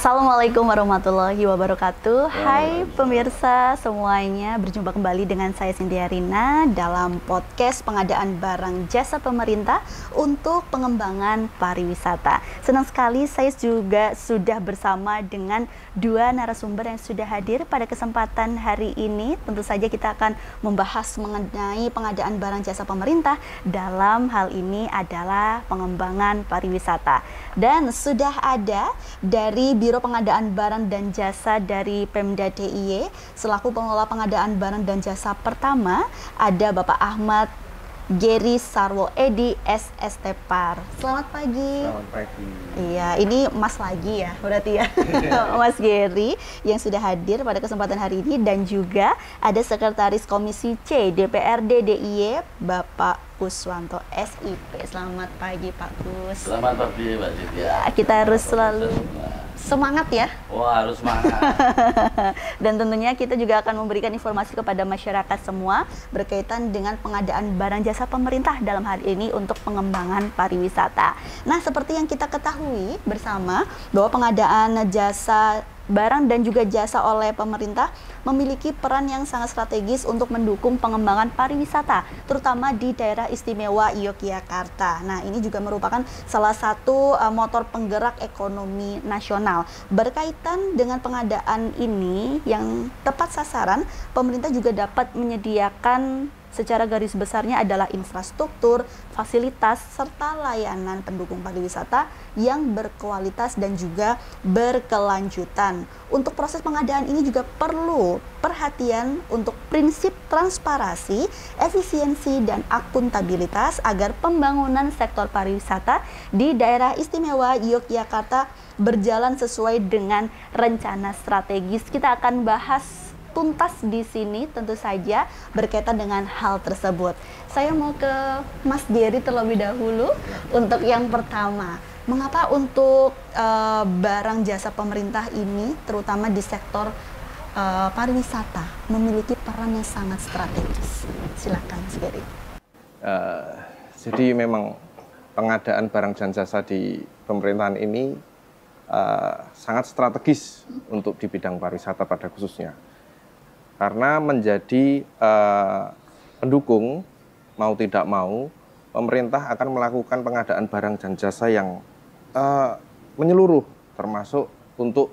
Assalamualaikum warahmatullahi wabarakatuh. Hai pemirsa semuanya, berjumpa kembali dengan saya Cynthia Rina dalam podcast pengadaan barang jasa pemerintah untuk pengembangan pariwisata. Senang sekali saya juga sudah bersama dengan dua narasumber yang sudah hadir pada kesempatan hari ini. Tentu saja kita akan membahas mengenai pengadaan barang jasa pemerintah, dalam hal ini adalah pengembangan pariwisata. Dan sudah ada dari Biro Pengadaan Barang dan Jasa dari Pemda DIY selaku pengelola pengadaan barang dan jasa pertama, ada Bapak Ahmad Geri Sarwo Edi SST Par. Selamat pagi. Selamat pagi. Iya, ini Mas lagi ya, berarti ya. Mas Geri yang sudah hadir pada kesempatan hari ini, dan juga ada Sekretaris Komisi C DPRD DIY Bapak Kuswanto SIP. Selamat pagi Pak Kus. Selamat pagi Mbak Cynthia. Kita harus selalu semangat ya. Oh, harus semangat. Dan tentunya kita juga akan memberikan informasi kepada masyarakat semua berkaitan dengan pengadaan barang jasa pemerintah dalam hal ini untuk pengembangan pariwisata. Nah, seperti yang kita ketahui bersama bahwa pengadaan jasa barang dan juga jasa oleh pemerintah memiliki peran yang sangat strategis untuk mendukung pengembangan pariwisata, terutama di daerah istimewa Yogyakarta. Nah, ini juga merupakan salah satu motor penggerak ekonomi nasional. Berkaitan dengan pengadaan ini yang tepat sasaran, pemerintah juga dapat menyediakan secara garis besarnya adalah infrastruktur, fasilitas, serta layanan pendukung pariwisata yang berkualitas dan juga berkelanjutan. Untuk proses pengadaan ini juga perlu perhatian untuk prinsip transparansi, efisiensi, dan akuntabilitas agar pembangunan sektor pariwisata di daerah istimewa Yogyakarta berjalan sesuai dengan rencana strategis. Kita akan bahas tuntas di sini tentu saja berkaitan dengan hal tersebut. Saya mau ke Mas Geri terlebih dahulu untuk yang pertama. Mengapa untuk barang jasa pemerintah ini, terutama di sektor pariwisata, memiliki peran yang sangat strategis? Silakan Mas Geri. Jadi memang pengadaan barang dan jasa di pemerintahan ini sangat strategis untuk di bidang pariwisata pada khususnya. Karena menjadi pendukung, mau tidak mau, pemerintah akan melakukan pengadaan barang dan jasa yang menyeluruh, termasuk untuk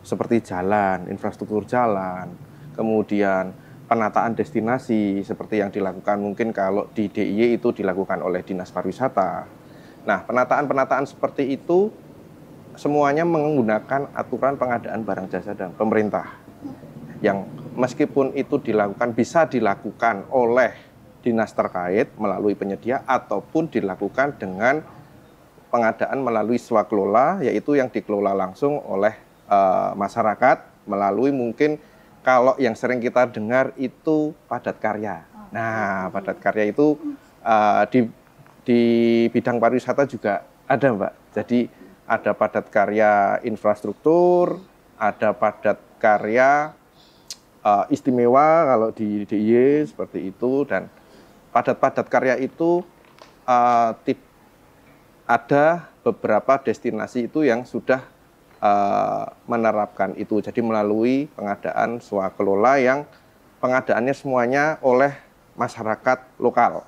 seperti jalan, infrastruktur jalan, kemudian penataan destinasi seperti yang dilakukan mungkin kalau di DIY itu dilakukan oleh Dinas Pariwisata. Nah, penataan-penataan seperti itu semuanya menggunakan aturan pengadaan barang jasa dan pemerintah, yang meskipun itu bisa dilakukan oleh dinas terkait melalui penyedia ataupun dilakukan dengan pengadaan melalui swakelola, yaitu yang dikelola langsung oleh masyarakat melalui mungkin kalau yang sering kita dengar itu padat karya. Nah, padat karya itu di bidang pariwisata juga ada, Mbak. Jadi ada padat karya infrastruktur, ada padat karya istimewa kalau di DIY seperti itu, dan padat-padat karya itu ada beberapa destinasi itu yang sudah menerapkan itu. Jadi melalui pengadaan swakelola yang pengadaannya semuanya oleh masyarakat lokal.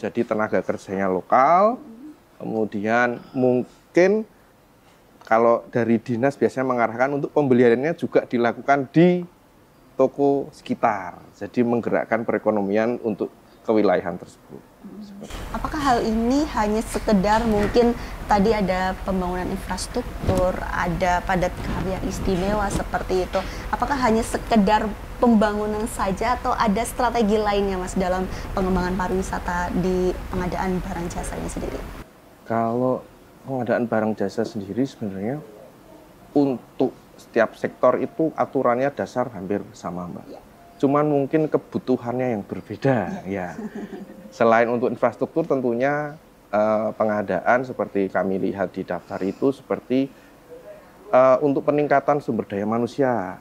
Jadi tenaga kerjanya lokal, kemudian mungkin kalau dari dinas biasanya mengarahkan untuk pembeliannya juga dilakukan di toko sekitar, jadi menggerakkan perekonomian untuk kewilayahan tersebut. Apakah hal ini hanya sekedar mungkin tadi ada pembangunan infrastruktur, ada padat karya istimewa seperti itu? Apakah hanya sekedar pembangunan saja atau ada strategi lainnya, Mas, dalam pengembangan pariwisata di pengadaan barang jasa ini sendiri? Kalau pengadaan barang jasa sendiri sebenarnya untuk setiap sektor itu aturannya dasar hampir sama, Mbak. Cuman mungkin kebutuhannya yang berbeda, ya. Selain untuk infrastruktur, tentunya pengadaan seperti kami lihat di daftar itu seperti untuk peningkatan sumber daya manusia.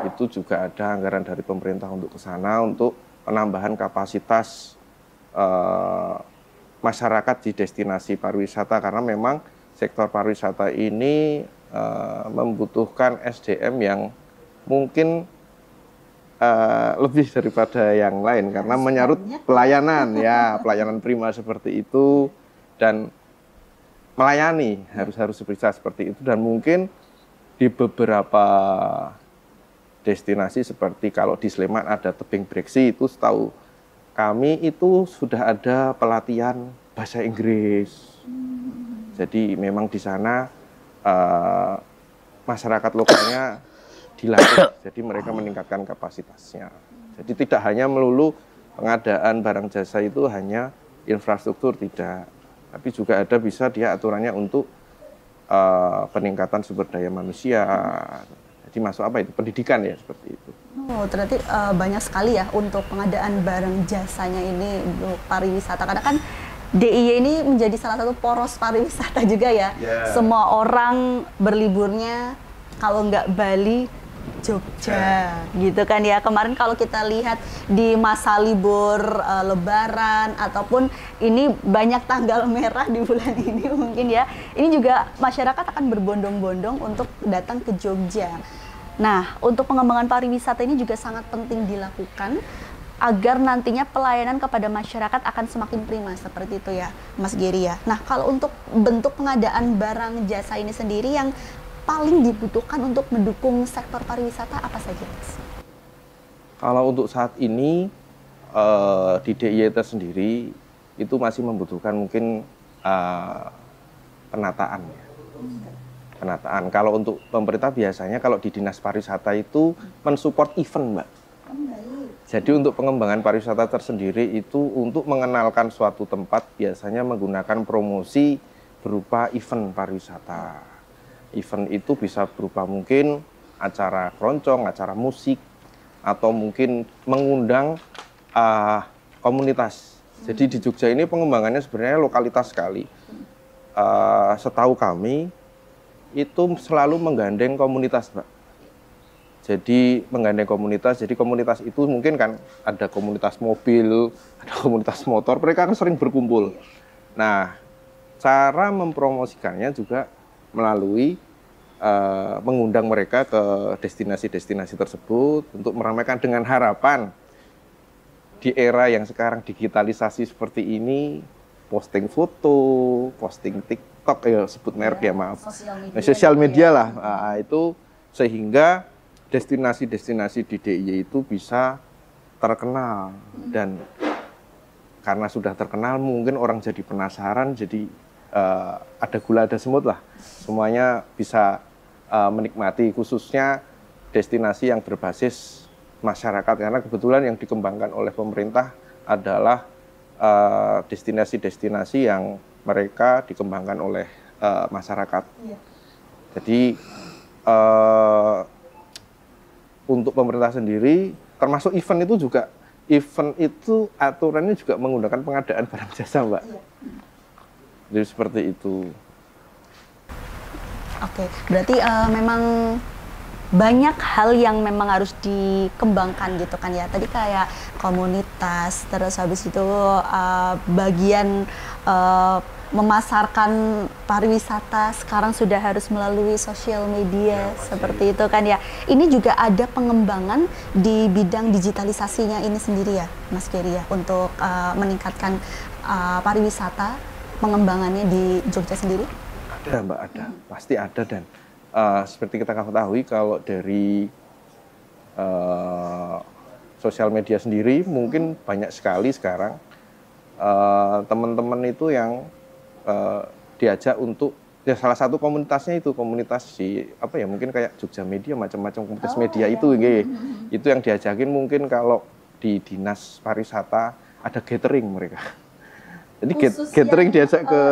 Itu juga ada anggaran dari pemerintah untuk ke sana untuk penambahan kapasitas masyarakat di destinasi pariwisata, karena memang sektor pariwisata ini membutuhkan SDM yang mungkin lebih daripada yang lain karena menyangkut pelayanan ya, pelayanan prima seperti itu dan melayani harus bisa seperti itu dan mungkin di beberapa destinasi seperti kalau di Sleman ada tebing breksi itu setahu kami itu sudah ada pelatihan bahasa Inggris. Jadi memang di sana masyarakat lokalnya dilatih, jadi mereka meningkatkan kapasitasnya. Jadi tidak hanya melulu pengadaan barang jasa itu hanya infrastruktur, tidak. Tapi juga ada bisa dia aturannya untuk peningkatan sumber daya manusia. Jadi masuk apa itu? Pendidikan ya, seperti itu. Oh, ternyata banyak sekali ya untuk pengadaan barang jasanya ini untuk pariwisata. Karena kan DIY ini menjadi salah satu poros pariwisata juga ya. Yeah. Semua orang berliburnya kalau nggak Bali, Jogja, gitu kan ya. Kemarin kalau kita lihat di masa libur Lebaran ataupun ini banyak tanggal merah di bulan ini mungkin ya. Ini juga masyarakat akan berbondong-bondong untuk datang ke Jogja. Nah, untuk pengembangan pariwisata ini juga sangat penting dilakukan agar nantinya pelayanan kepada masyarakat akan semakin prima seperti itu ya, Mas Geri ya. Nah, kalau untuk bentuk pengadaan barang jasa ini sendiri yang paling dibutuhkan untuk mendukung sektor pariwisata apa saja, Mas? Kalau untuk saat ini di DIY sendiri itu masih membutuhkan mungkin penataan. Penataan. Kalau untuk pemerintah biasanya kalau di Dinas Pariwisata itu mensupport event, Mbak. Jadi untuk pengembangan pariwisata tersendiri itu untuk mengenalkan suatu tempat biasanya menggunakan promosi berupa event pariwisata. Event itu bisa berupa mungkin acara keroncong, acara musik, atau mungkin mengundang komunitas. Jadi di Jogja ini pengembangannya sebenarnya lokalitas sekali. Setahu kami itu selalu menggandeng komunitas, Mbak. Jadi menggandeng komunitas, jadi komunitas itu mungkin kan ada komunitas mobil, ada komunitas motor, mereka kan sering berkumpul. Nah, cara mempromosikannya juga melalui mengundang mereka ke destinasi-destinasi tersebut untuk meramaikan dengan harapan di era yang sekarang digitalisasi seperti ini, posting foto, posting TikTok, ya sebut merek ya maaf, sosial media lah, itu sehingga destinasi-destinasi di DIY itu bisa terkenal dan karena sudah terkenal mungkin orang jadi penasaran, jadi ada gula ada semut lah, semuanya bisa menikmati khususnya destinasi yang berbasis masyarakat karena kebetulan yang dikembangkan oleh pemerintah adalah destinasi-destinasi yang mereka dikembangkan oleh masyarakat. Iya. Jadi untuk pemerintah sendiri, termasuk event itu juga, event itu aturannya juga menggunakan pengadaan barang jasa, Mbak. Iya. Jadi seperti itu. Oke, berarti memang banyak hal yang memang harus dikembangkan gitu kan ya. Tadi kayak komunitas, terus habis itu bagian memasarkan pariwisata sekarang sudah harus melalui sosial media seperti itu kan ya. Ini juga ada pengembangan di bidang digitalisasinya ini sendiri ya, Mas Geri ya, untuk meningkatkan pariwisata, pengembangannya di Jogja sendiri? Ada, Mbak, ada. Pasti ada dan seperti kita ketahui kalau dari sosial media sendiri mungkin banyak sekali sekarang teman-teman itu yang diajak untuk ya salah satu komunitasnya itu komunitas di apa ya mungkin kayak Jogja Media macam-macam komunitas media itu itu yang diajakin mungkin kalau di Dinas Pariwisata ada gathering mereka. Jadi gathering diajak ke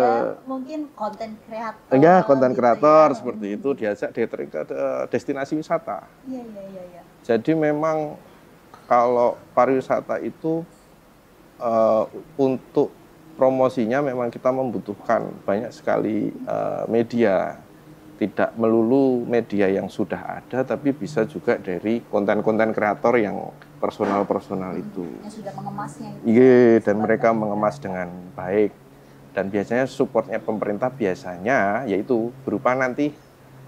ya, mungkin konten kreator. Ya, konten kreator gitu ya. Seperti itu diajak gathering ke destinasi wisata. Iya. Jadi memang kalau pariwisata itu untuk promosinya memang kita membutuhkan banyak sekali media. Tidak melulu media yang sudah ada, tapi bisa juga dari konten-konten kreator yang personal-personal itu. Yang sudah mengemasnya. Iya, dan mereka mengemas dengan baik. Dan biasanya supportnya pemerintah biasanya yaitu berupa nanti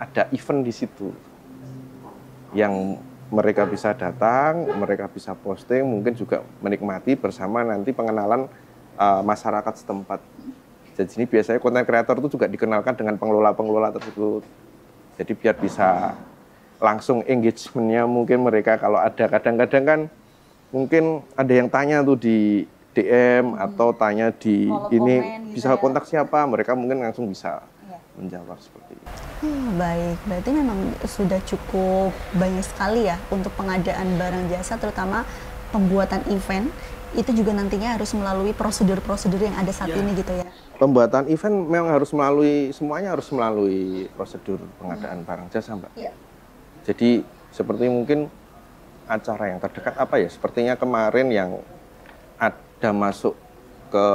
ada event di situ yang mereka bisa datang, mereka bisa posting, mungkin juga menikmati bersama nanti pengenalan masyarakat setempat. Jadi ini biasanya konten kreator itu juga dikenalkan dengan pengelola-pengelola tersebut. Jadi biar bisa langsung engagement-nya mungkin mereka kalau ada kadang-kadang kan mungkin ada yang tanya tuh di DM atau tanya di ini bisa kontak siapa, mereka mungkin langsung bisa menjawab seperti itu. Baik, berarti memang sudah cukup banyak sekali ya untuk pengadaan barang jasa, terutama pembuatan event itu juga nantinya harus melalui prosedur-prosedur yang ada saat ini gitu ya. Pembuatan event memang harus semuanya harus melalui prosedur pengadaan barang jasa, Mbak. Ya. Jadi seperti mungkin acara yang terdekat apa ya, sepertinya kemarin yang ada masuk ke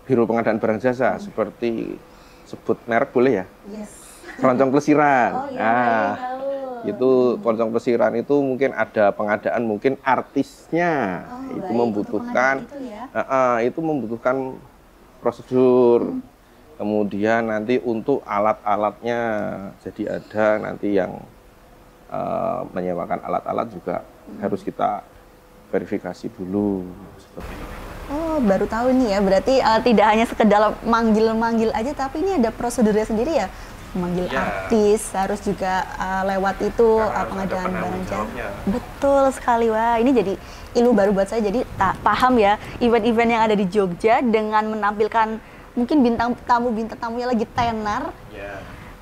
Biro Pengadaan Barang Jasa, seperti sebut merek boleh ya? Yes. Keroncong Plesiran. Oh, iya, nah, itu keroncong Plesiran itu mungkin ada pengadaan mungkin artisnya. Itu baik, membutuhkan itu membutuhkan prosedur. Kemudian nanti untuk alat-alatnya, jadi ada nanti yang menyewakan alat-alat juga harus kita verifikasi dulu seperti itu. Oh, baru tahu nih ya. Berarti tidak hanya sekedar manggil-manggil aja, tapi ini ada prosedurnya sendiri ya. Memanggil artis, harus juga lewat itu pengadaan barang jasa. Betul sekali, wah. Ini jadi ilmu baru buat saya. Jadi paham ya event-event yang ada di Jogja dengan menampilkan mungkin bintang tamunya lagi tenar.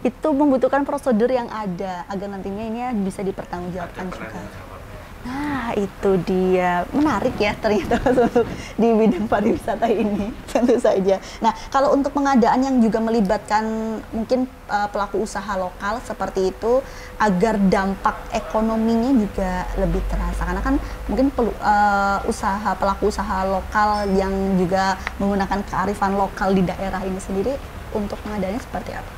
Itu membutuhkan prosedur yang ada agar nantinya ini bisa dipertanggungjawabkan juga. Nah, itu dia. Menarik ya ternyata untuk di bidang pariwisata ini, tentu saja. Nah, kalau untuk pengadaan yang juga melibatkan mungkin pelaku usaha lokal seperti itu, agar dampak ekonominya juga lebih terasa. Karena kan mungkin pelaku usaha lokal yang juga menggunakan kearifan lokal di daerah ini sendiri, untuk pengadaannya seperti apa?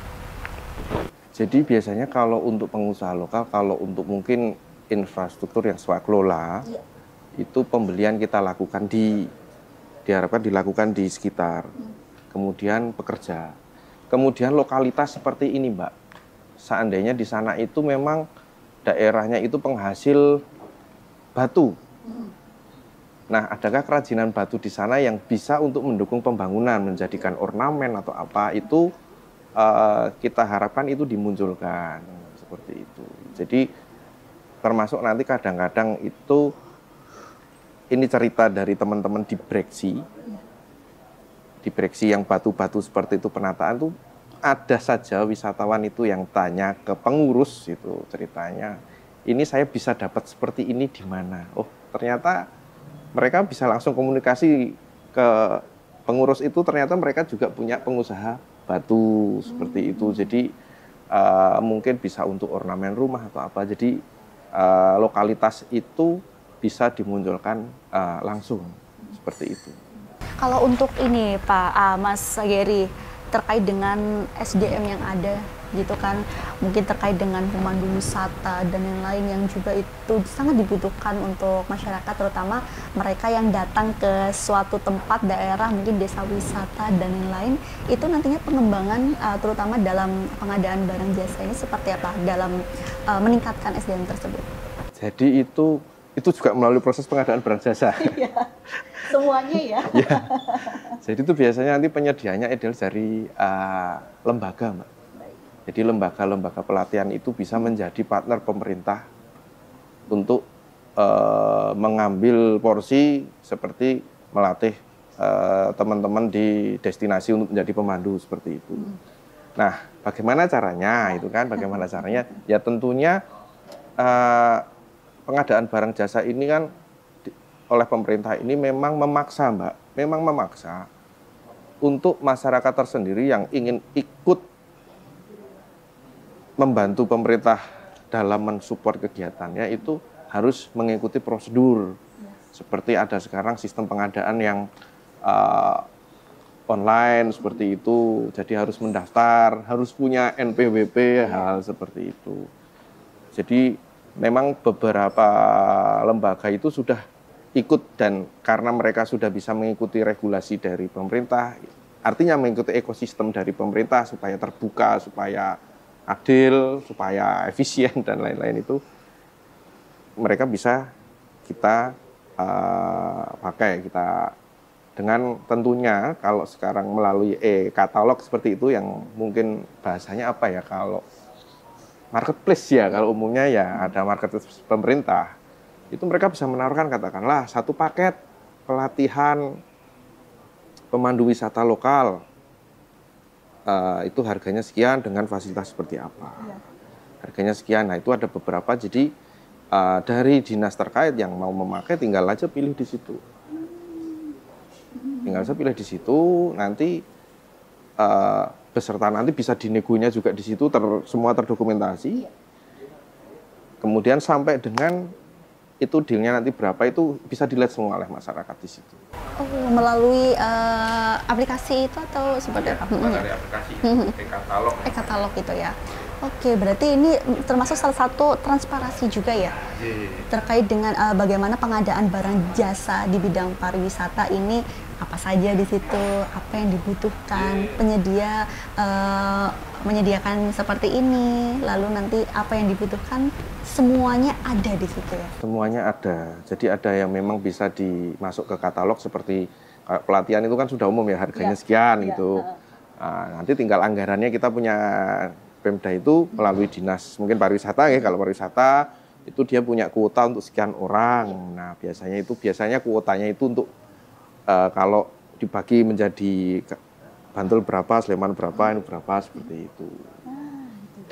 Jadi biasanya kalau untuk pengusaha lokal, kalau untuk mungkin infrastruktur yang swakelola, itu pembelian kita lakukan diharapkan dilakukan di sekitar. Kemudian pekerja. Kemudian lokalitas seperti ini, Mbak. Seandainya di sana itu memang daerahnya itu penghasil batu. Nah, adakah kerajinan batu di sana yang bisa untuk mendukung pembangunan, menjadikan ornamen atau apa, itu kita harapkan itu dimunculkan seperti itu. Jadi termasuk nanti kadang-kadang itu ini cerita dari teman-teman di Breksi yang batu-batu seperti itu penataan itu ada saja wisatawan itu yang tanya ke pengurus itu ceritanya, ini saya bisa dapat seperti ini di mana? Oh, ternyata mereka bisa langsung komunikasi ke pengurus itu, ternyata mereka juga punya pengusaha batu seperti itu. Jadi mungkin bisa untuk ornamen rumah atau apa. Jadi lokalitas itu bisa dimunculkan langsung seperti itu. Kalau untuk ini Pak Mas Geri, terkait dengan SDM yang ada gitu kan, mungkin terkait dengan pemandu wisata dan yang lain yang juga itu sangat dibutuhkan untuk masyarakat, terutama mereka yang datang ke suatu tempat daerah, mungkin desa wisata dan yang lain, itu nantinya pengembangan terutama dalam pengadaan barang jasa ini seperti apa dalam meningkatkan SDM tersebut? Jadi itu juga melalui proses pengadaan barang jasa. Semuanya ya. Ya. Jadi itu biasanya nanti penyediaannya ideal dari lembaga, Mbak. Jadi lembaga-lembaga pelatihan itu bisa menjadi partner pemerintah untuk mengambil porsi seperti melatih teman-teman di destinasi untuk menjadi pemandu seperti itu. Nah, bagaimana caranya itu kan? Bagaimana caranya? Ya tentunya pengadaan barang jasa ini kan oleh pemerintah ini memang memaksa, Mbak. Memang memaksa untuk masyarakat tersendiri yang ingin ikut membantu pemerintah dalam mensupport kegiatannya itu harus mengikuti prosedur. Seperti ada sekarang sistem pengadaan yang online seperti itu. Jadi harus mendaftar, harus punya NPWP, hal seperti itu. Jadi memang beberapa lembaga itu sudah ikut, dan karena mereka sudah bisa mengikuti regulasi dari pemerintah, artinya mengikuti ekosistem dari pemerintah supaya terbuka, supaya adil, supaya efisien dan lain-lain itu mereka bisa kita pakai, kita dengan tentunya kalau sekarang melalui katalog seperti itu yang mungkin bahasanya apa ya, kalau marketplace ya, kalau umumnya ya ada marketplace pemerintah, itu mereka bisa menawarkan katakanlah satu paket pelatihan pemandu wisata lokal, itu harganya sekian dengan fasilitas seperti apa, harganya sekian. Nah itu ada beberapa, jadi dari dinas terkait yang mau memakai tinggal aja pilih di situ. Tinggal saya pilih di situ, nanti beserta nanti bisa dinegonya juga di situ, semua terdokumentasi. Kemudian sampai dengan itu dealnya nanti berapa itu bisa dilihat semua oleh masyarakat di situ. Oh, melalui aplikasi itu atau seperti apa? Dari aplikasi, e-katalog. E-katalog itu ya. Oke, berarti ini termasuk salah satu transparansi juga ya, terkait dengan bagaimana pengadaan barang jasa di bidang pariwisata ini, apa saja di situ, apa yang dibutuhkan, penyedia menyediakan seperti ini, lalu nanti apa yang dibutuhkan, semuanya ada di situ ya? Semuanya ada, jadi ada yang memang bisa dimasuk ke katalog seperti pelatihan itu kan sudah umum ya, harganya sekian gitu. Nah, nanti tinggal anggarannya kita punya Pemda itu melalui dinas mungkin pariwisata ya, kalau pariwisata itu dia punya kuota untuk sekian orang. Nah biasanya kuotanya itu untuk kalau dibagi menjadi Bantul berapa, Sleman berapa, ini berapa, seperti itu.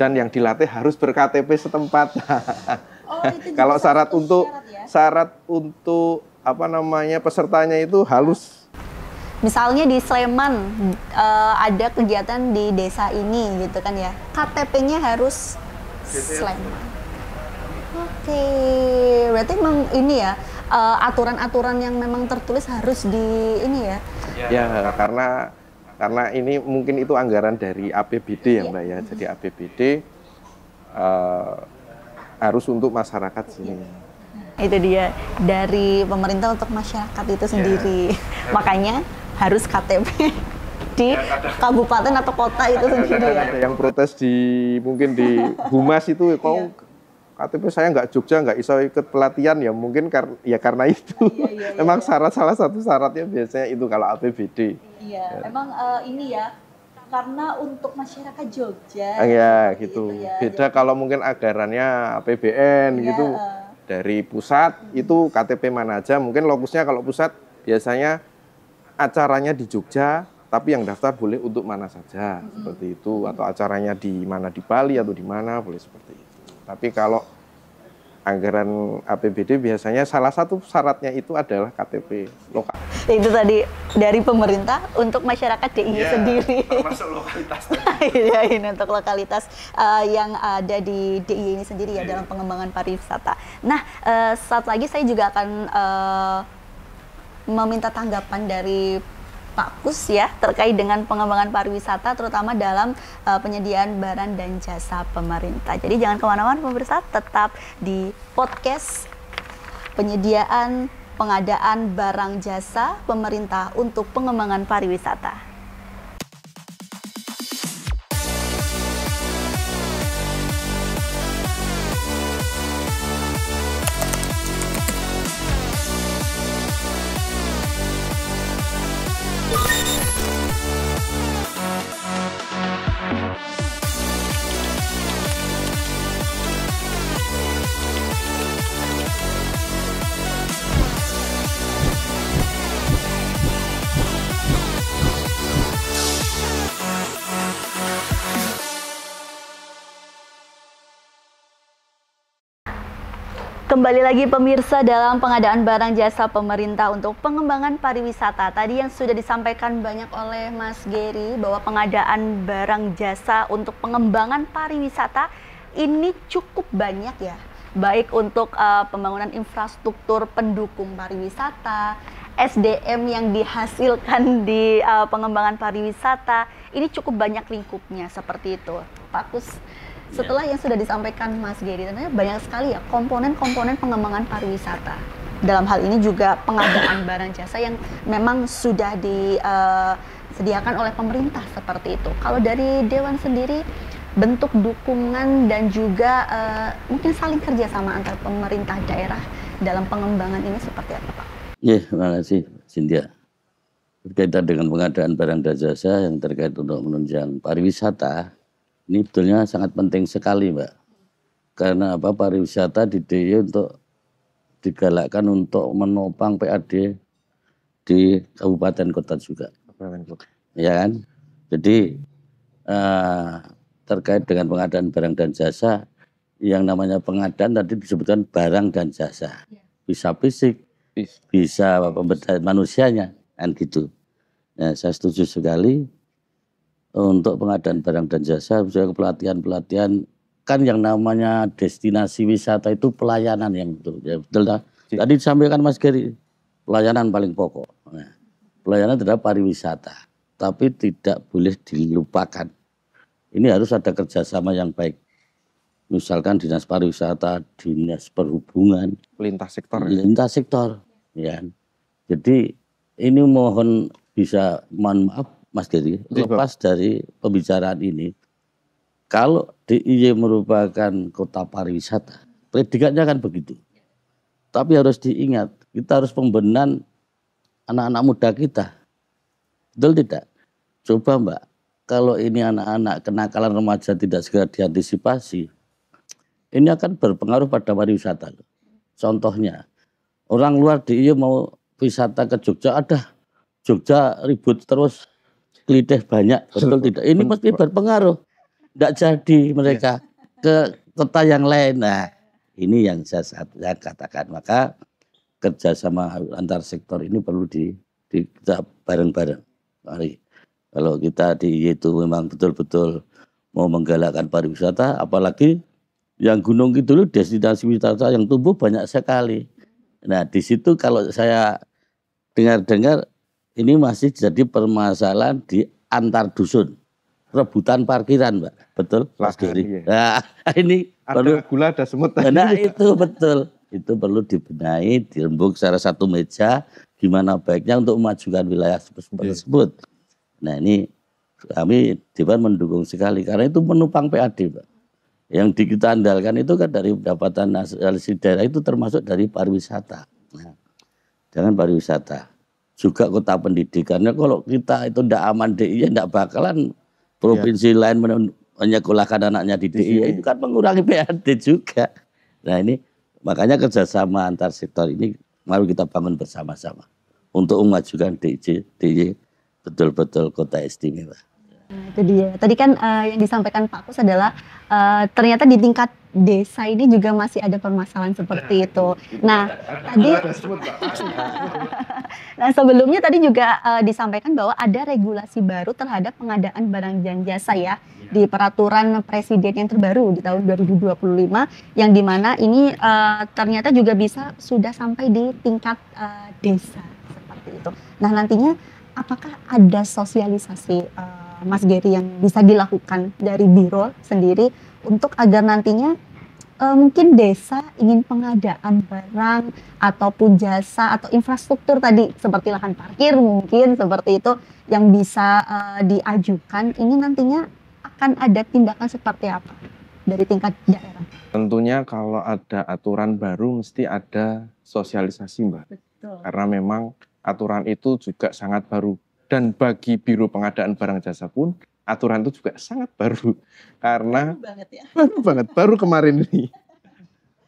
Dan yang dilatih harus ber-KTP setempat. Kalau syarat untuk apa namanya pesertanya itu halus. Misalnya di Sleman ada kegiatan di desa ini gitu kan ya, KTP-nya harus Sleman. Oke, berarti memang ini ya aturan-aturan yang memang tertulis harus di ini ya? Ya, karena ini mungkin itu anggaran dari APBD ya Mbak ya, jadi APBD harus untuk masyarakat sini. Itu dia, dari pemerintah untuk masyarakat itu sendiri. Makanya harus KTP di kabupaten atau kota itu sendiri. Ada yang protes mungkin di Humas itu, kok KTP saya nggak Jogja, nggak bisa ikut pelatihan ya, mungkin karena itu. Memang salah satu syaratnya biasanya itu kalau APBD. Iya, emang ini ya, karena untuk masyarakat Jogja. Ya gitu. Beda kalau mungkin anggarannya APBN gitu. Dari pusat itu KTP mana aja, mungkin lokusnya kalau pusat biasanya acaranya di Jogja, tapi yang daftar boleh untuk mana saja, seperti itu. Atau acaranya di mana, di Bali atau di mana, boleh seperti itu. Tapi kalau anggaran APBD biasanya salah satu syaratnya itu adalah KTP lokal. Itu tadi dari pemerintah untuk masyarakat DIY sendiri. Termasuk lokalitas. Iya, ini untuk lokalitas yang ada di DIY ini sendiri ya, dalam pengembangan pariwisata. Nah, saat lagi saya juga akan meminta tanggapan dari Pak Kus ya, terkait dengan pengembangan pariwisata, terutama dalam penyediaan barang dan jasa pemerintah. Jadi jangan kemana-mana pemirsa, tetap di podcast penyediaan pengadaan barang jasa pemerintah untuk pengembangan pariwisata. Kembali lagi pemirsa dalam pengadaan barang jasa pemerintah untuk pengembangan pariwisata. Tadi yang sudah disampaikan banyak oleh Mas Gary bahwa pengadaan barang jasa untuk pengembangan pariwisata ini cukup banyak ya. Baik untuk pembangunan infrastruktur pendukung pariwisata, SDM yang dihasilkan di pengembangan pariwisata, ini cukup banyak lingkupnya seperti itu. Pak Kus, setelah yang sudah disampaikan Mas Gary, ternyata banyak sekali ya komponen-komponen pengembangan pariwisata. Dalam hal ini juga pengadaan barang jasa yang memang sudah disediakan oleh pemerintah seperti itu. Kalau dari Dewan sendiri, bentuk dukungan dan juga mungkin saling kerjasama antar pemerintah daerah dalam pengembangan ini seperti apa, Pak? Ya, terima kasih Cynthia. Berkaitan dengan pengadaan barang dan jasa yang terkait untuk menunjang pariwisata, ini betulnya sangat penting sekali, Mbak. Karena apa, pariwisata di DIY untuk digalakkan untuk menopang PAD di kabupaten kota juga. Ya kan? Jadi terkait dengan pengadaan barang dan jasa, yang namanya pengadaan tadi disebutkan barang dan jasa. Bisa fisik, bisa pemberdayaan manusianya, kan gitu. Nah, saya setuju sekali untuk pengadaan barang dan jasa, misalnya pelatihan-pelatihan, kan yang namanya destinasi wisata itu pelayanan yang betul. Ya, betul lah. Tadi disampaikan Mas Geri, pelayanan paling pokok. Nah, pelayanan terhadap pariwisata, tapi tidak boleh dilupakan. Ini harus ada kerjasama yang baik. Misalkan dinas pariwisata, dinas perhubungan, lintas sektor. Lintas sektor, ya. Jadi ini mohon bisa, mohon maaf Mas Geri, lepas dari pembicaraan ini. Kalau DIY merupakan kota pariwisata, predikatnya kan begitu. Tapi harus diingat, kita harus pembenahan anak-anak muda kita. Betul tidak? Coba Mbak, kalau ini anak-anak kenakalan remaja tidak segera diantisipasi, ini akan berpengaruh pada pariwisata. Contohnya, orang luar DIY mau wisata ke Jogja, ada Jogja ribut terus, kelitih banyak, betul tidak? Ini mesti berpengaruh. Tidak jadi mereka ke kota yang lain. Nah, ini yang saya katakan. Maka kerjasama antar sektor ini perlu kita bareng-bareng. Mari, kalau kita itu memang betul-betul mau menggalakkan pariwisata, apalagi yang Gunung Kidul destinasi wisata yang tumbuh banyak sekali. Nah, di situ kalau saya dengar-dengar ini masih jadi permasalahan di antar dusun. Rebutan parkiran, Mbak. Betul, Mas Geri. Nah, ini ada perlu gula, ada semut. Nah, itu betul. Itu perlu dibenahi, dirembuk secara satu meja, gimana baiknya untuk memajukan wilayah tersebut. Nah, ini kami Dewan mendukung sekali, karena itu menopang PAD, Mbak. Yang kita andalkan itu kan dari pendapatan asli daerah itu termasuk dari pariwisata. Nah, jangan pariwisata. Juga kota pendidikannya, kalau kita itu tidak aman DIY, tidak bakalan provinsi lain menyekolahkan anaknya di DIY, itu kan mengurangi PAD juga. Nah, ini makanya kerjasama antar sektor ini mari kita bangun bersama-sama untuk memajukan DIY betul-betul kota istimewa. Nah, itu dia. Tadi kan yang disampaikan Pak Kus adalah ternyata di tingkat desa ini juga masih ada permasalahan seperti itu. Nah, tadi nah, sebelumnya tadi juga disampaikan bahwa ada regulasi baru terhadap pengadaan barang dan jasa ya di peraturan presiden yang terbaru di tahun 2025 yang dimana ini ternyata juga bisa sudah sampai di tingkat desa seperti itu. Nah, nantinya apakah ada sosialisasi Mas Geri yang bisa dilakukan dari Biro sendiri untuk agar nantinya mungkin desa ingin pengadaan barang ataupun jasa atau infrastruktur tadi seperti lahan parkir mungkin seperti itu yang bisa diajukan, ini nantinya akan ada tindakan seperti apa dari tingkat daerah? Tentunya kalau ada aturan baru mesti ada sosialisasi, Mbak. Betul. Karena memang aturan itu juga sangat baru. Dan bagi Biro Pengadaan Barang Jasa pun aturan itu juga sangat baru. Karena baru banget, baru kemarin ini.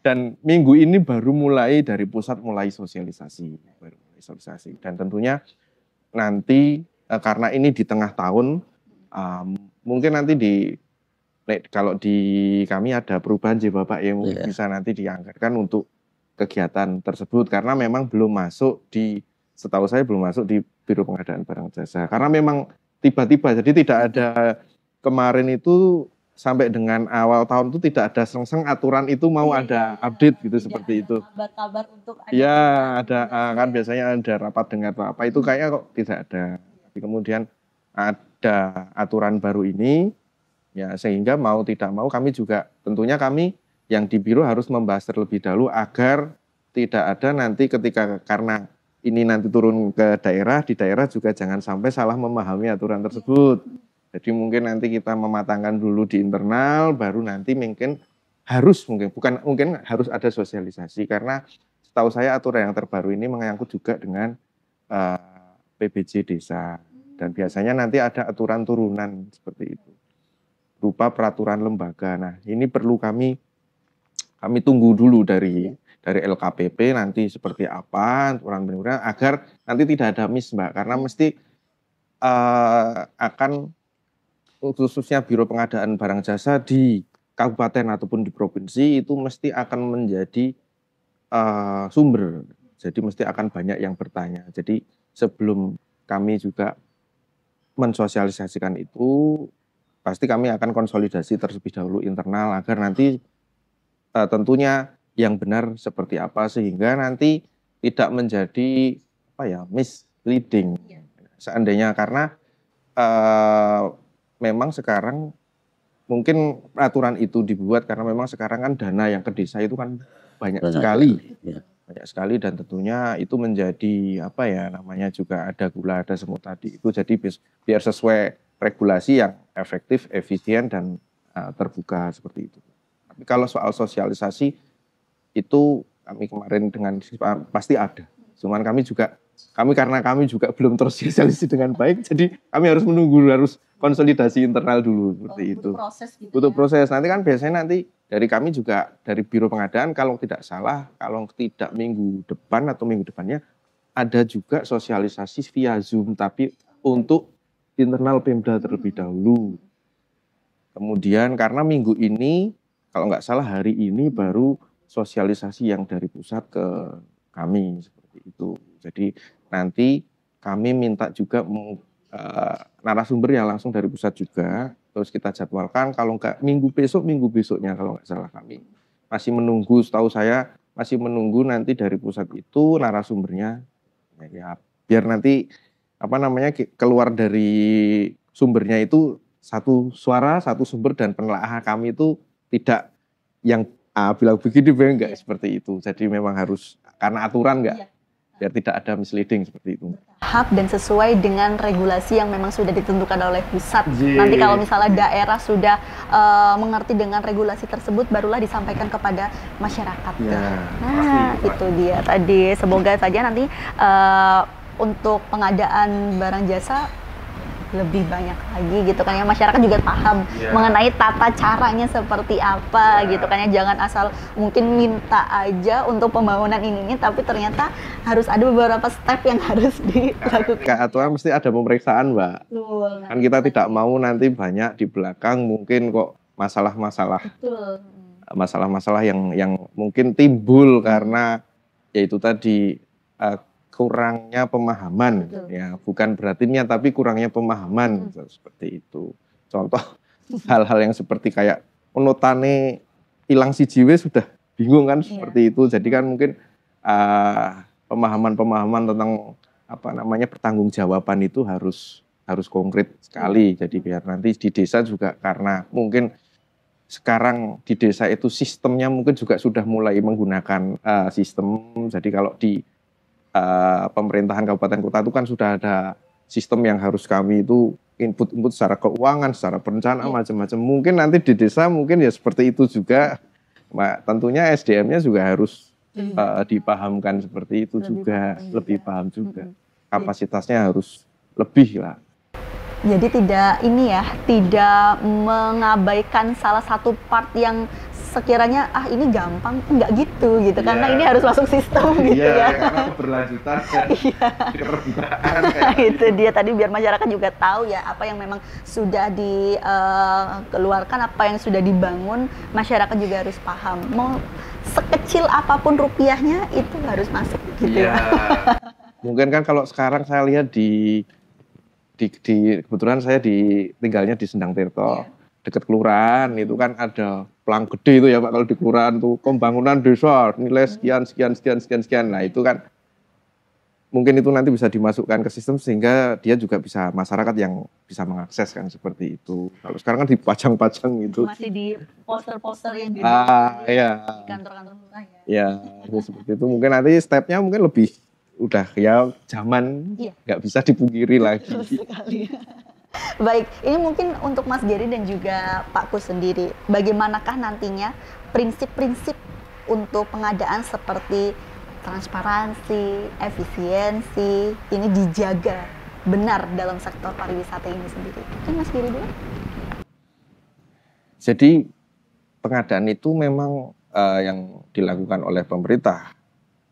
Dan minggu ini baru mulai dari pusat mulai sosialisasi. Dan tentunya nanti karena ini di tengah tahun, mungkin nanti kalau di kami ada perubahan sih Bapak ya, mungkin bisa nanti dianggarkan untuk kegiatan tersebut. Karena memang belum masuk setahu saya belum masuk di Biro Pengadaan Barang Jasa. Karena memang tiba-tiba, jadi tidak ada kemarin itu sampai dengan awal tahun itu tidak ada sengseng aturan itu mau ada update gitu seperti itu. Kabar-kabar untuk ya ada kan biasanya ada rapat dengar apa itu kayaknya kok tidak ada. Tapi kemudian ada aturan baru ini ya sehingga mau tidak mau kami juga tentunya kami yang di biro harus membahas terlebih dahulu agar tidak ada nanti ketika karena ini nanti turun ke daerah, di daerah juga jangan sampai salah memahami aturan tersebut. Jadi mungkin nanti kita mematangkan dulu di internal, baru nanti mungkin harus ada sosialisasi, karena setahu saya aturan yang terbaru ini menyangkut juga dengan PBJ desa, dan biasanya nanti ada aturan turunan seperti itu berupa peraturan lembaga. Nah, ini perlu kami tunggu dulu dari LKPP nanti seperti apa aturan penurunan, agar nanti tidak ada miss, Mbak, karena mesti akan khususnya Biro Pengadaan Barang Jasa di kabupaten ataupun di provinsi itu mesti akan menjadi sumber. Jadi mesti akan banyak yang bertanya. Jadi sebelum kami juga mensosialisasikan itu, pasti kami akan konsolidasi terlebih dahulu internal agar nanti tentunya yang benar seperti apa, sehingga nanti tidak menjadi misleading. Seandainya, karena memang sekarang mungkin peraturan itu dibuat karena memang sekarang kan dana yang ke desa itu kan banyak sekali. Ya. Banyak sekali, dan tentunya itu menjadi juga ada gula, ada semut tadi itu. Jadi biar sesuai regulasi yang efektif, efisien, dan terbuka seperti itu. Tapi kalau soal sosialisasi itu kami kemarin pasti ada. Cuman karena kami juga belum tersosialisasi dengan baik, jadi kami harus konsolidasi internal dulu seperti itu. Butuh proses. Nanti kan biasanya dari kami juga dari Biro Pengadaan, kalau tidak salah, kalau tidak minggu depan atau minggu depannya ada juga sosialisasi via Zoom, tapi untuk internal Pemda terlebih dahulu. Kemudian karena minggu ini, kalau nggak salah hari ini baru sosialisasi yang dari pusat ke kami seperti itu. Jadi nanti kami minta juga narasumber yang langsung dari pusat juga, terus kita jadwalkan, kalau nggak minggu besoknya kalau nggak salah. Kami masih menunggu, setahu saya masih menunggu nanti dari pusat itu narasumbernya, ya biar nanti keluar dari sumbernya itu satu suara, satu sumber, dan penelaahan kami itu tidak yang bilang begini enggak seperti itu. Jadi memang harus karena aturan enggak, biar tidak ada misleading seperti itu. Tahap dan sesuai dengan regulasi yang memang sudah ditentukan oleh pusat. Nanti kalau misalnya daerah sudah mengerti dengan regulasi tersebut, barulah disampaikan kepada masyarakat. Nah, itu dia tadi. Semoga saja nanti untuk pengadaan barang jasa lebih banyak lagi gitu kan ya, masyarakat juga paham mengenai tata caranya seperti apa gitu kan ya. Jangan asal mungkin minta aja untuk pembangunan ini, tapi ternyata harus ada beberapa step yang harus dilakukan. Aturan mesti ada pemeriksaan, Mbak. Kan kita tidak mau nanti banyak di belakang mungkin kok masalah-masalah yang mungkin timbul karena yaitu tadi kurangnya pemahaman. Ya, bukan berarti niat, tapi kurangnya pemahaman seperti itu. Contoh hal-hal yang seperti kayak penotane hilang si jiwe sudah bingung kan seperti itu. Jadi kan mungkin pemahaman tentang pertanggungjawaban itu harus konkret sekali. Jadi biar nanti di desa juga, karena mungkin sekarang di desa itu sistemnya mungkin juga sudah mulai menggunakan sistem. Jadi kalau di pemerintahan kabupaten kota itu kan sudah ada sistem yang harus kami itu input secara keuangan, secara perencanaan macam-macam. Mungkin nanti di desa mungkin ya seperti itu juga. Tentunya SDM-nya juga harus dipahamkan seperti itu juga, lebih paham juga. Kapasitasnya harus lebih lah. Jadi tidak mengabaikan salah satu part yang sekiranya ini gampang, enggak gitu karena ini harus masuk sistem gitu ya. Karena keberlanjutan dan keterbukaan. Itu dia tadi, biar masyarakat juga tahu ya apa yang memang sudah dikeluarkan, apa yang sudah dibangun, masyarakat juga harus paham. Mau sekecil apapun rupiahnya itu harus masuk gitu ya. Mungkin kan kalau sekarang saya lihat di kebetulan saya tinggalnya di Sendang Tirto. Dekat kelurahan itu kan ada pelang gede itu ya Pak, kalau di kelurahan tuh pembangunan desa nilai sekian. Nah itu kan mungkin itu nanti bisa dimasukkan ke sistem sehingga dia juga bisa, masyarakat yang bisa mengakses kan seperti itu. Kalau sekarang kan dipajang-pajang gitu. Masih di poster-poster yang di kantor-kantor lurah ya. Ya seperti itu. Mungkin nanti stepnya mungkin lebih udah ya zaman nggak bisa dipungkiri lagi. Betul sekali. Baik, ini mungkin untuk Mas Geri dan juga Pak Kus sendiri, bagaimanakah nantinya prinsip-prinsip untuk pengadaan seperti transparansi, efisiensi, ini dijaga benar dalam sektor pariwisata ini sendiri? Kan Mas Geri dulu? Jadi pengadaan itu memang yang dilakukan oleh pemerintah.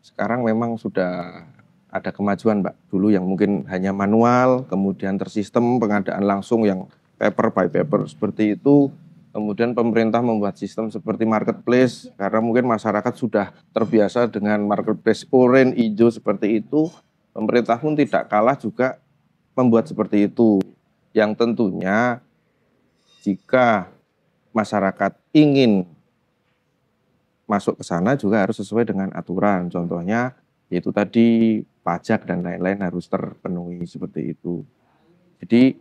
Sekarang memang sudah ada kemajuan, Mbak. Dulu yang mungkin hanya manual, kemudian tersistem pengadaan langsung yang paper by paper seperti itu. Kemudian pemerintah membuat sistem seperti marketplace, karena mungkin masyarakat sudah terbiasa dengan marketplace orange, hijau seperti itu. Pemerintah pun tidak kalah juga membuat seperti itu. Yang tentunya jika masyarakat ingin masuk ke sana juga harus sesuai dengan aturan. Contohnya yaitu tadi pajak dan lain-lain harus terpenuhi seperti itu. Jadi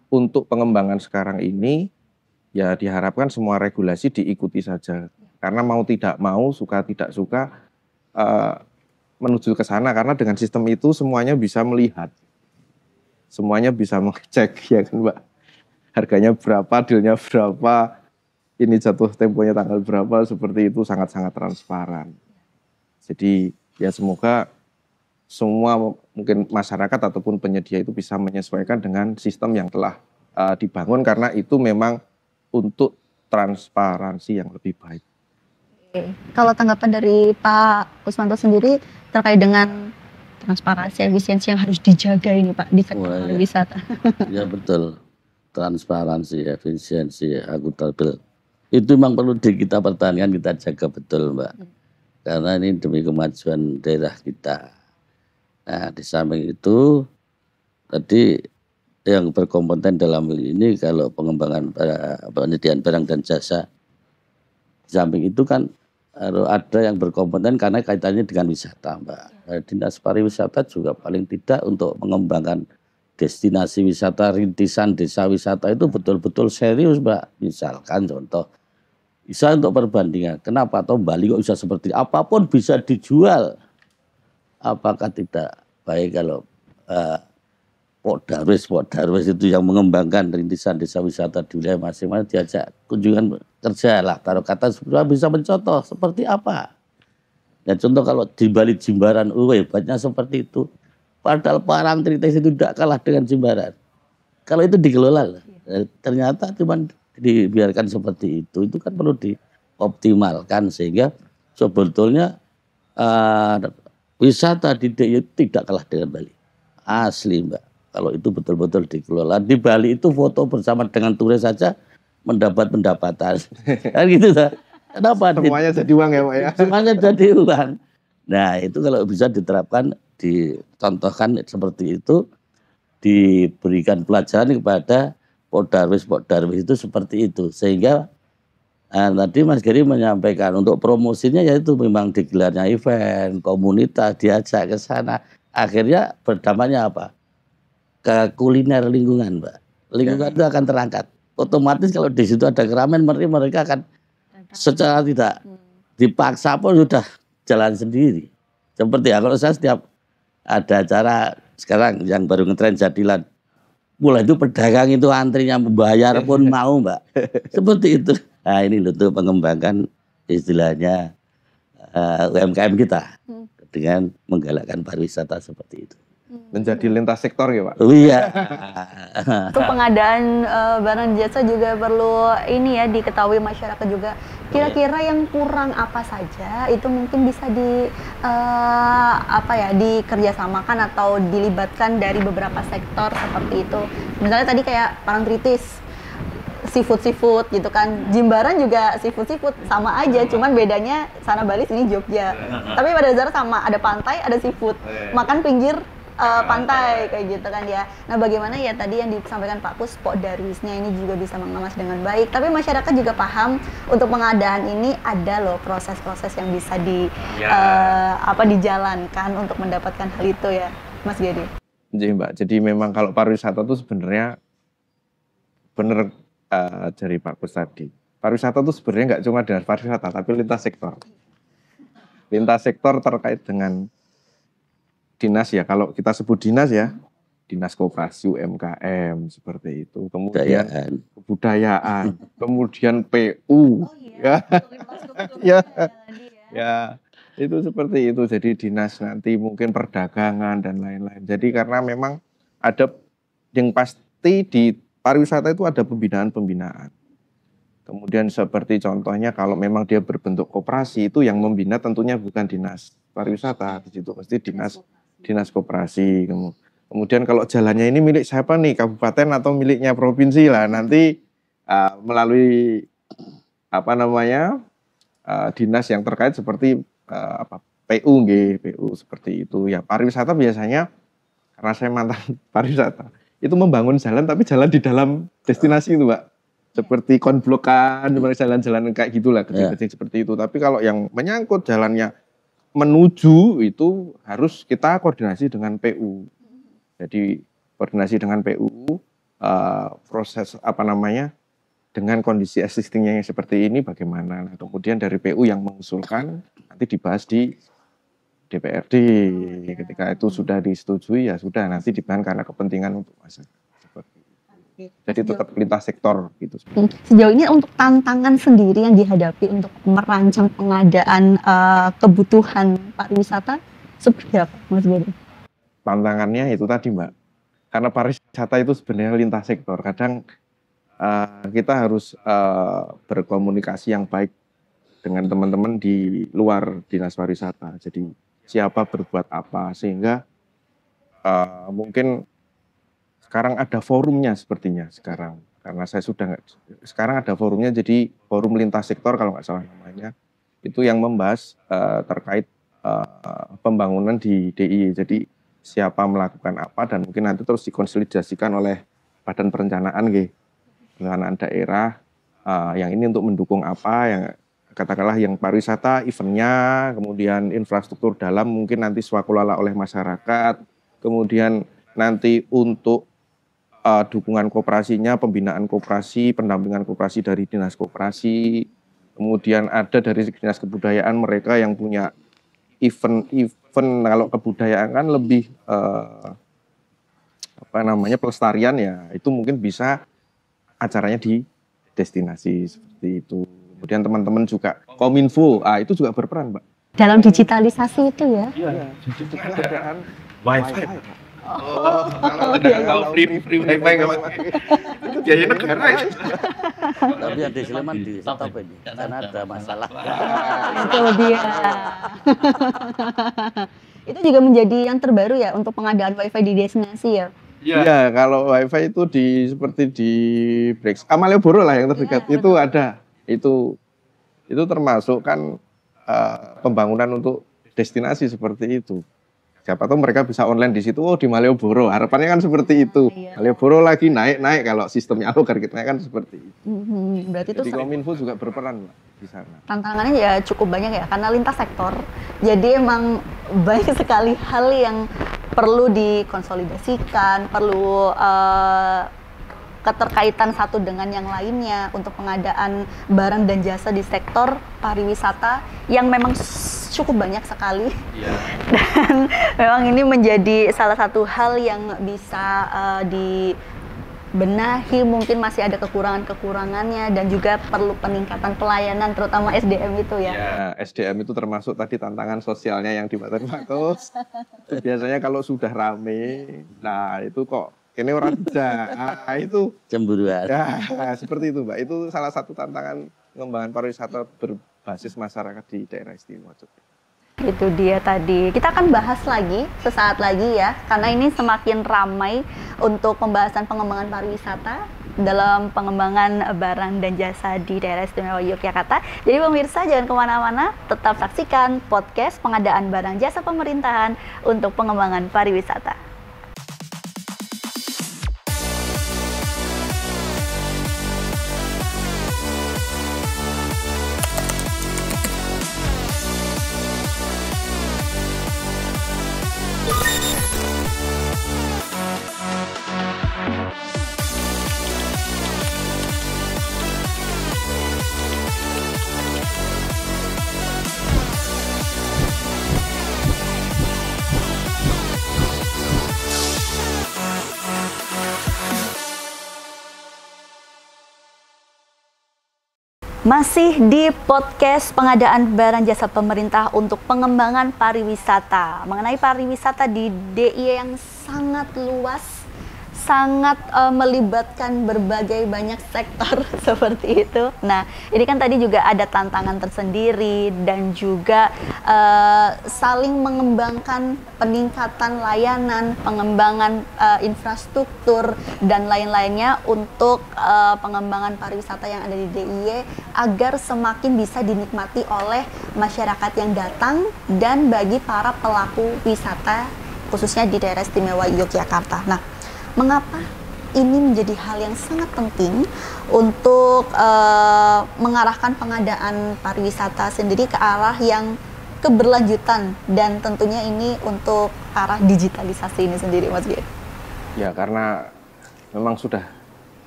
untuk pengembangan sekarang ini ya diharapkan semua regulasi diikuti saja. Karena mau tidak mau, suka tidak suka menuju ke sana, karena dengan sistem itu semuanya bisa melihat. Semuanya bisa mengecek, ya kan Mbak. Harganya berapa, dealnya berapa, ini jatuh temponya tanggal berapa, seperti itu sangat-sangat transparan. Jadi ya semoga semua mungkin masyarakat ataupun penyedia itu bisa menyesuaikan dengan sistem yang telah dibangun, karena itu memang untuk transparansi yang lebih baik. Oke. Kalau tanggapan dari Pak Kusmanto sendiri terkait dengan transparansi, efisiensi yang harus dijaga ini Pak di sektor pariwisata. Ya betul, transparansi, efisiensi, akuntabel. Itu memang perlu kita pertahankan, kita jaga betul Mbak. Karena ini demi kemajuan daerah kita. Nah di samping itu tadi yang berkompeten dalam hal ini kalau pengembangan penyediaan barang dan jasa, di samping itu kan harus ada yang berkompeten karena kaitannya dengan wisata Mbak. Dinas pariwisata juga paling tidak untuk mengembangkan destinasi wisata, rintisan desa wisata itu betul-betul serius Mbak. Misalkan contoh, bisa untuk perbandingan, kenapa atau Bali kok bisa seperti apapun bisa dijual. Apakah tidak baik kalau Pak Darwis itu yang mengembangkan rintisan desa wisata di wilayah masing-masing diajak kunjungan kerja lah, taruh kata bisa mencontoh seperti apa. Ya contoh kalau di Bali Jimbaran, hebatnya seperti itu. Padahal Parangtritis itu tidak kalah dengan Jimbaran. Kalau itu dikelola, ternyata cuma dibiarkan seperti itu kan perlu dioptimalkan sehingga sebetulnya wisata di DIY tidak kalah dengan Bali. Asli Mbak. Kalau itu betul-betul dikelola. Di Bali itu foto bersama dengan turis saja mendapat pendapatan. Kan gitu tak? Kenapa? Semuanya jadi uang ya Pak ya? Semuanya jadi uang. Nah itu kalau bisa diterapkan, dicontohkan seperti itu, diberikan pelajaran kepada Pak Darwis itu seperti itu. Sehingga tadi Mas Geri menyampaikan untuk promosinya yaitu memang digelarnya event, komunitas, diajak ke sana. Akhirnya berdamanya apa? Ke kuliner lingkungan, Mbak. Lingkungan itu akan terangkat. Otomatis kalau di situ ada keramaian, mereka akan secara tidak dipaksa pun sudah jalan sendiri. Seperti ya, kalau saya setiap ada acara sekarang yang baru ngetren Jadilan, mulai itu pedagang itu antrinya membayar pun mau Mbak. Seperti itu. Nah ini untuk mengembangkan istilahnya UMKM kita dengan menggalakkan pariwisata seperti itu. Menjadi lintas sektor ya Pak? Oh iya. Untuk pengadaan barang jasa juga perlu ini ya diketahui masyarakat juga. Kira-kira yang kurang apa saja itu mungkin bisa dikerjasamakan atau dilibatkan dari beberapa sektor seperti itu. Misalnya tadi kayak Parangtritis, seafood gitu kan. Jimbaran juga seafood sama aja, cuman bedanya sana Bali sini Jogja. Tapi pada dasarnya sama, ada pantai, ada seafood. Makan pinggir pantai kayak gitu kan ya. Nah bagaimana ya tadi yang disampaikan Pak Kus, Pak Darwisnya ini juga bisa mengemas dengan baik. Tapi masyarakat juga paham untuk pengadaan ini ada loh proses-proses yang bisa dijalankan untuk mendapatkan hal itu ya, Mas Geri. Jadi Mbak, jadi memang kalau pariwisata itu sebenarnya benar dari Pak Kus tadi. Pariwisata itu sebenarnya nggak cuma dengan pariwisata, tapi lintas sektor. Lintas sektor terkait dengan dinas ya, kalau kita sebut dinas ya, Dinas Koperasi UMKM seperti itu. Kemudian kebudayaan, kemudian PU. Ya. Ya, itu seperti itu. Jadi dinas nanti mungkin perdagangan dan lain-lain. Jadi karena memang ada yang pasti di pariwisata itu ada pembinaan-pembinaan. Kemudian seperti contohnya kalau memang dia berbentuk koperasi, itu yang membina tentunya bukan dinas pariwisata, di situ pasti dinas koperasi. Kemudian kalau jalannya ini milik siapa nih, kabupaten atau miliknya provinsi lah, nanti melalui dinas yang terkait seperti PU seperti itu. Ya pariwisata biasanya, karena saya mantan pariwisata, itu membangun jalan tapi jalan di dalam destinasi itu, Mbak. Seperti konblokan, jalan-jalan kayak gitulah, kecil-kecil seperti itu. Tapi kalau yang menyangkut jalannya menuju itu harus kita koordinasi dengan PU. Jadi koordinasi dengan PU, proses dengan kondisi existingnya yang seperti ini bagaimana. Nah, kemudian dari PU yang mengusulkan nanti dibahas di DPRD. Ketika itu sudah disetujui ya sudah nanti dibahas karena kepentingan untuk masyarakat. Jadi tetap lintas sektor gitu. Sejauh ini untuk tantangan sendiri yang dihadapi untuk merancang pengadaan kebutuhan pariwisata seperti apa, Mas Gary? Tantangannya itu tadi, Mbak. Karena pariwisata itu sebenarnya lintas sektor. Kadang kita harus berkomunikasi yang baik dengan teman-teman di luar dinas pariwisata. Jadi siapa berbuat apa sehingga mungkin sekarang ada forumnya sepertinya sekarang, karena saya sudah sekarang ada forumnya, jadi forum lintas sektor kalau nggak salah namanya, itu yang membahas terkait pembangunan di DIY. Jadi siapa melakukan apa dan mungkin nanti terus dikonsolidasikan oleh Badan Perencanaan daerah yang ini untuk mendukung apa, yang katakanlah yang pariwisata eventnya, kemudian infrastruktur dalam mungkin nanti swakelola oleh masyarakat, kemudian nanti untuk dukungan koperasinya, pembinaan koperasi, pendampingan koperasi dari dinas koperasi, kemudian ada dari dinas kebudayaan mereka yang punya event. Kalau kebudayaan kan lebih pelestarian ya, itu mungkin bisa acaranya di destinasi seperti itu. Kemudian teman-teman juga Kominfo, itu juga berperan, Mbak. Dalam digitalisasi itu ya? Iya, digitalisasi Wi-Fi. Kalau free wifi nggak pakai, itu biaya negara itu. Tapi yang di Sleman di stop ini, karena ada masalah. Itu dia. Itu juga menjadi yang terbaru ya untuk pengadaan wifi di destinasi ya? Iya, kalau wifi itu seperti di Malioboro lah yang terdekat, ya, itu ada. Itu termasuk kan pembangunan untuk destinasi seperti itu. Siapa tahu mereka bisa online di situ, di Malioboro. Harapannya kan seperti itu. Iya. Malioboro lagi naik kalau sistemnya algoritmanya kan seperti itu. Berarti jadi Kominfo juga berperan di sana. Tantangannya ya cukup banyak ya, karena lintas sektor. Jadi emang banyak sekali hal yang perlu dikonsolidasikan, perlu keterkaitan satu dengan yang lainnya untuk pengadaan barang dan jasa di sektor pariwisata yang memang cukup banyak sekali. Dan memang ini menjadi salah satu hal yang bisa dibenahi, mungkin masih ada kekurangan-kekurangannya dan juga perlu peningkatan pelayanan terutama SDM itu ya. Ya, SDM itu termasuk tadi tantangan sosialnya yang di Bagus. Biasanya kalau sudah rame, nah itu kok ini orang tidak, itu cemburuan. Ya, seperti itu, Mbak. Itu salah satu tantangan pengembangan pariwisata berbasis masyarakat di daerah istimewa Jogja. Itu dia tadi. Kita akan bahas lagi sesaat lagi ya, karena ini semakin ramai untuk pembahasan pengembangan pariwisata dalam pengembangan barang dan jasa di daerah istimewa Yogyakarta. Jadi pemirsa jangan kemana-mana, tetap saksikan podcast pengadaan barang jasa pemerintahan untuk pengembangan pariwisata. Masih di podcast pengadaan barang jasa pemerintah untuk pengembangan pariwisata. Mengenai pariwisata di DIY yang sangat luas, sangat melibatkan berbagai banyak sektor seperti itu. Nah, ini kan tadi juga ada tantangan tersendiri dan juga saling mengembangkan peningkatan layanan, pengembangan infrastruktur dan lain-lainnya untuk pengembangan pariwisata yang ada di DIY agar semakin bisa dinikmati oleh masyarakat yang datang dan bagi para pelaku wisata khususnya di daerah istimewa Yogyakarta. Nah, mengapa ini menjadi hal yang sangat penting untuk mengarahkan pengadaan pariwisata sendiri ke arah yang keberlanjutan dan tentunya ini untuk arah digitalisasi ini sendiri, Mas Giri? Ya, karena memang sudah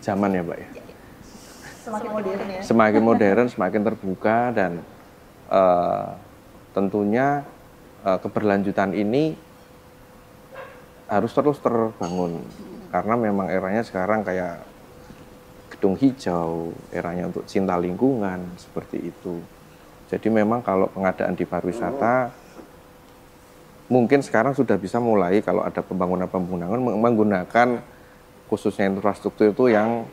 zaman ya, Mbak ya. Semakin modern ya. Semakin modern, semakin terbuka dan tentunya keberlanjutan ini harus terus terbangun. Karena memang eranya sekarang kayak gedung hijau, eranya untuk cinta lingkungan, seperti itu. Jadi memang kalau pengadaan di pariwisata, mungkin sekarang sudah bisa mulai kalau ada pembangunan-pembangunan menggunakan khususnya infrastruktur itu yang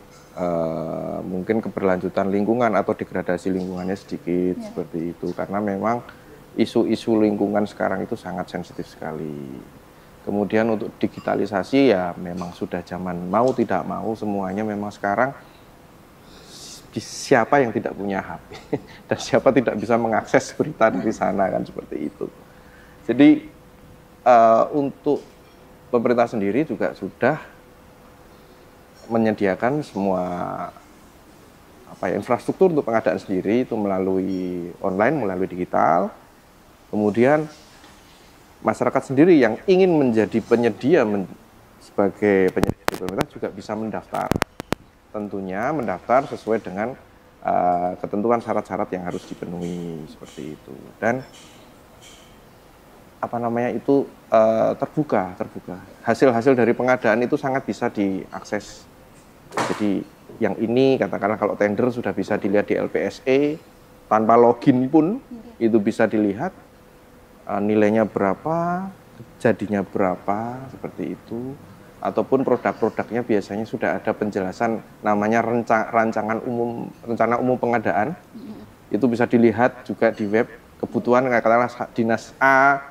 mungkin keberlanjutan lingkungan atau degradasi lingkungannya sedikit, seperti itu. Karena memang isu-isu lingkungan sekarang itu sangat sensitif sekali. Kemudian untuk digitalisasi ya memang sudah zaman mau tidak mau semuanya memang sekarang siapa yang tidak punya HP dan siapa tidak bisa mengakses berita dari sana kan seperti itu. Jadi untuk pemerintah sendiri juga sudah menyediakan semua infrastruktur untuk pengadaan sendiri itu melalui online, melalui digital. Kemudian masyarakat sendiri yang ingin menjadi penyedia sebagai penyedia di pemerintah juga bisa mendaftar. Tentunya mendaftar sesuai dengan ketentuan syarat-syarat yang harus dipenuhi seperti itu. Dan terbuka. Hasil-hasil dari pengadaan itu sangat bisa diakses. Jadi yang ini katakanlah kalau tender sudah bisa dilihat di LPSE tanpa login pun itu bisa dilihat. Nilainya berapa, jadinya berapa, seperti itu. Ataupun produk-produknya biasanya sudah ada penjelasan namanya rencana umum pengadaan. Itu bisa dilihat juga di web. Kebutuhan katakanlah dinas A